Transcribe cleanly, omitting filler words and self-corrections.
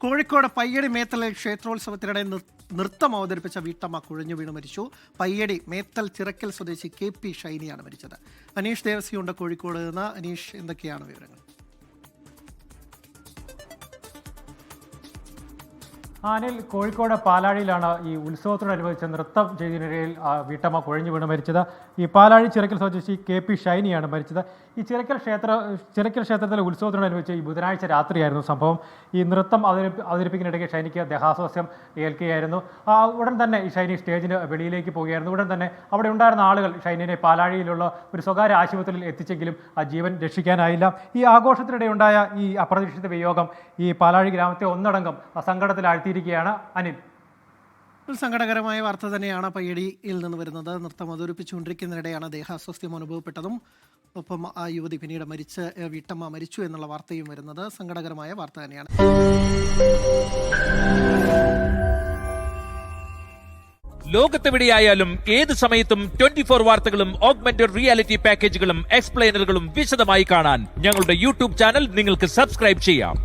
കോഴിക്കോട് പയ്യടി മേത്തലിൽ ക്ഷേത്രോത്സവത്തിനിടെ നൃത്തം അവതരിപ്പിച്ച വീട്ടമ്മ കുഴഞ്ഞു വീണ് മരിച്ചു. പയ്യടി മേത്തൽ ചിറക്കൽ സ്വദേശി KP ഷൈനിയാണ് മരിച്ചത്. അനീഷ് ദേവസിയുണ്ട് കോഴിക്കോട് നിന്ന്. അനീഷ്, എന്തൊക്കെയാണ് വിവരങ്ങൾ? അനിൽ, കോഴിക്കോട് പാലാഴിയിലാണ് ഈ ഉത്സവത്തോടനുബന്ധിച്ച് നൃത്തം ചെയ്തതിനിടയിൽ വീട്ടമ്മ കുഴഞ്ഞു വീണ് മരിച്ചത്. ഈ പാലാഴി ചിറക്കൽ സ്വദേശി KP ഷൈനിയാണ് മരിച്ചത്. ഈ ചിറക്കൽ ക്ഷേത്രത്തിലെ ഉത്സവത്തോടനുബന്ധിച്ച് ഈ ബുധനാഴ്ച രാത്രിയായിരുന്നു സംഭവം. ഈ നൃത്തം അവതരിപ്പിക്കുന്നതിനിടയ്ക്ക് ഷൈനിക്ക് ദേഹാസ്വാസ്ഥ്യം ഏൽക്കുകയായിരുന്നു. ഉടൻ തന്നെ ഈ ഷൈനി സ്റ്റേജിന് വെളിയിലേക്ക് പോവുകയായിരുന്നു. ഉടൻ തന്നെ അവിടെ ഉണ്ടായിരുന്ന ആളുകൾ ഷൈനിനെ പാലാഴിയിലുള്ള ഒരു സ്വകാര്യ ആശുപത്രിയിൽ എത്തിച്ചെങ്കിലും ആ ജീവൻ രക്ഷിക്കാനായില്ല. ഈ ആഘോഷത്തിനിടെ ഉണ്ടായ ഈ അപ്രതീക്ഷിത വിയോഗം ഈ പാലാഴി ഗ്രാമത്തെ ഒന്നടങ്കം സങ്കടത്തിലാഴ്ത്തിയിരിക്കുകയാണ്. അനിൽ, സങ്കടകരമായ വാർത്ത തന്നെയാണ് പയ്യടിയിൽ നിന്ന് വരുന്നത്. നൃത്തം അവതരിപ്പിച്ചുകൊണ്ടിരിക്കുന്നതിനിടെയാണ് ദേഹാസ്വാസ്ഥ്യം അനുഭവപ്പെട്ടതും ഒപ്പം ആ യുവതി പിന്നീട് വീട്ടമ്മ മരിച്ചു എന്നുള്ള വാർത്തയും വരുന്നത്. സങ്കടകരമായ വാർത്ത തന്നെയാണ്. ലോകത്തെവിടെയായാലും ഏത് സമയത്തും 24 വാർത്തകളും ഓഗ്മെന്റഡ് റിയാലിറ്റി പാക്കേജുകളും എക്സ്പ്ലെയിനറുകളും വിശദമായി കാണാൻ ഞങ്ങളുടെ YouTube ചാനൽ നിങ്ങൾക്ക് സബ്സ്ക്രൈബ് ചെയ്യാം.